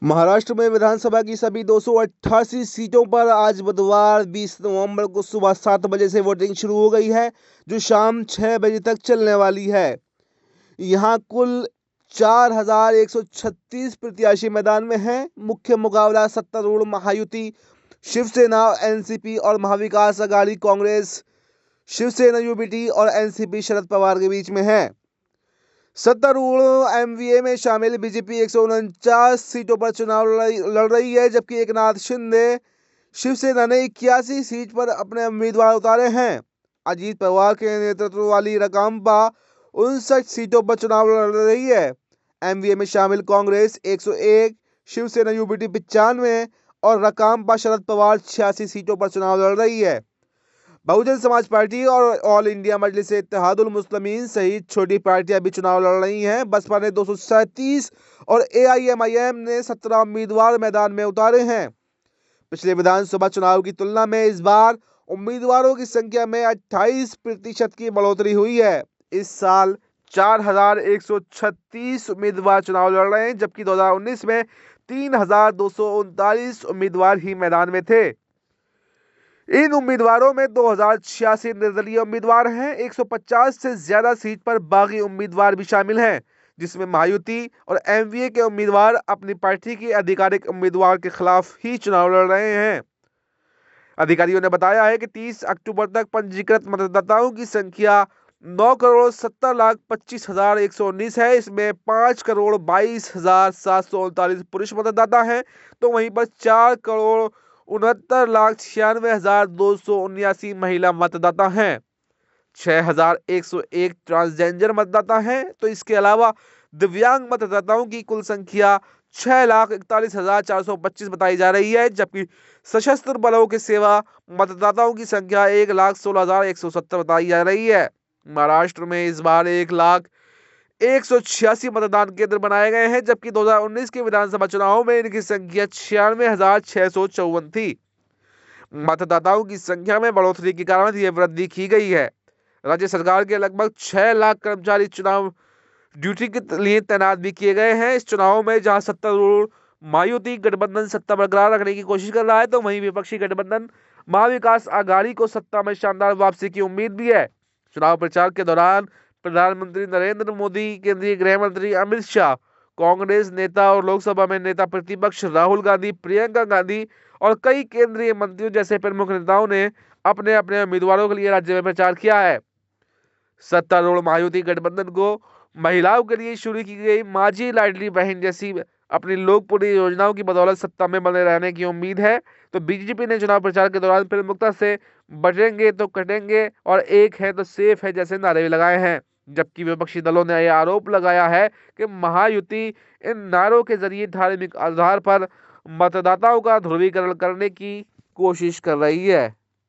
महाराष्ट्र में विधानसभा की सभी 288 सीटों पर आज बुधवार 20 नवंबर को सुबह 7 बजे से वोटिंग शुरू हो गई है, जो शाम 6 बजे तक चलने वाली है। यहां कुल 4,136 प्रत्याशी मैदान में हैं। मुख्य मुकाबला सत्तारूढ़ महायुति शिवसेना, एनसीपी और महाविकास अघाड़ी कांग्रेस, शिवसेना यूबीटी और एनसीपी शरद पवार के बीच में है। सत्तारूढ़ एमवीए में शामिल बीजेपी 149 सीटों पर चुनाव लड़ रही है, जबकि एकनाथ शिंदे शिवसेना ने 81 सीट पर अपने उम्मीदवार उतारे हैं। अजीत पवार के नेतृत्व वाली राकांपा 59 सीटों पर चुनाव लड़ रही है। एमवीए में शामिल कांग्रेस 101, शिवसेना यूबीटी 95 और राकांपा शरद पवार 86 सीटों पर चुनाव लड़ रही है। बहुजन समाज पार्टी और ऑल इंडिया मजलिस इत्तेहादुल मुस्लिमीन सहित छोटी पार्टियां भी चुनाव लड़ रही हैं। बसपा ने 237 और एआईएमआईएम ने 17 उम्मीदवार मैदान में उतारे हैं। पिछले विधानसभा चुनाव की तुलना में इस बार उम्मीदवारों की संख्या में 28% की बढ़ोतरी हुई है। इस साल 4,136 उम्मीदवार चुनाव लड़ रहे हैं, जबकि 2019 में 3,239 उम्मीदवार ही मैदान में थे। इन उम्मीदवारों में 2,086 निर्दलीय उम्मीदवार हैं। 150 से ज्यादा सीट पर बागी उम्मीदवार भी शामिल हैं, जिसमें महायुति और एमवीए के उम्मीदवार अपनी पार्टी के आधिकारिक उम्मीदवार के खिलाफ ही चुनाव लड़ रहे हैं। अधिकारियों ने बताया है कि 30 अक्टूबर तक पंजीकृत मतदाताओं की संख्या 9,70,25,119 है। इसमें 5,22,739 पुरुष मतदाता हैं, तो वहीं पर 4,69,96,279 महिला मतदाता हैं। 6,101 ट्रांसजेंडर मतदाता हैं। तो इसके अलावा दिव्यांग मतदाताओं की कुल संख्या 6,41,425 बताई जा रही है, जबकि सशस्त्र बलों के सेवा मतदाताओं की संख्या 1,16,170 बताई जा रही है। महाराष्ट्र में इस बार 1,186 मतदान केंद्र बनाए गए हैं, जबकि 2019 के विधानसभा चुनाव में इनकी संख्या 96,654 थी। मतदाताओं की संख्या में बढ़ोतरी के कारण यह वृद्धि की गई है। राज्य सरकार के लगभग 6 लाख कर्मचारी चुनाव ड्यूटी के लिए तैनात भी किए गए हैं। इस चुनाव में जहां सत्तारूढ़ महायुति गठबंधन सत्ता बरकरार रखने की कोशिश कर रहा है, तो वहीं विपक्षी गठबंधन महाविकास अघाड़ी को सत्ता में शानदार वापसी की उम्मीद भी है। चुनाव प्रचार के दौरान प्रधानमंत्री नरेंद्र मोदी, केंद्रीय गृह मंत्री अमित शाह, कांग्रेस नेता और लोकसभा में नेता प्रतिपक्ष राहुल गांधी, प्रियंका गांधी और कई केंद्रीय मंत्रियों जैसे प्रमुख नेताओं ने अपने अपने उम्मीदवारों के लिए राज्य में प्रचार किया है। सत्तारूढ़ महायुति गठबंधन को महिलाओं के लिए शुरू की गई माझी लाडली बहन जैसी अपनी लोकप्रिय योजनाओं की बदौलत सत्ता में बने रहने की उम्मीद है। तो बीजेपी ने चुनाव प्रचार के दौरान प्रमुखता से बटेंगे तो कटेंगे और एक है तो सेफ है जैसे नारे लगाए हैं, जबकि विपक्षी दलों ने यह आरोप लगाया है कि महायुति इन नारों के जरिए धार्मिक आधार पर मतदाताओं का ध्रुवीकरण करने की कोशिश कर रही है।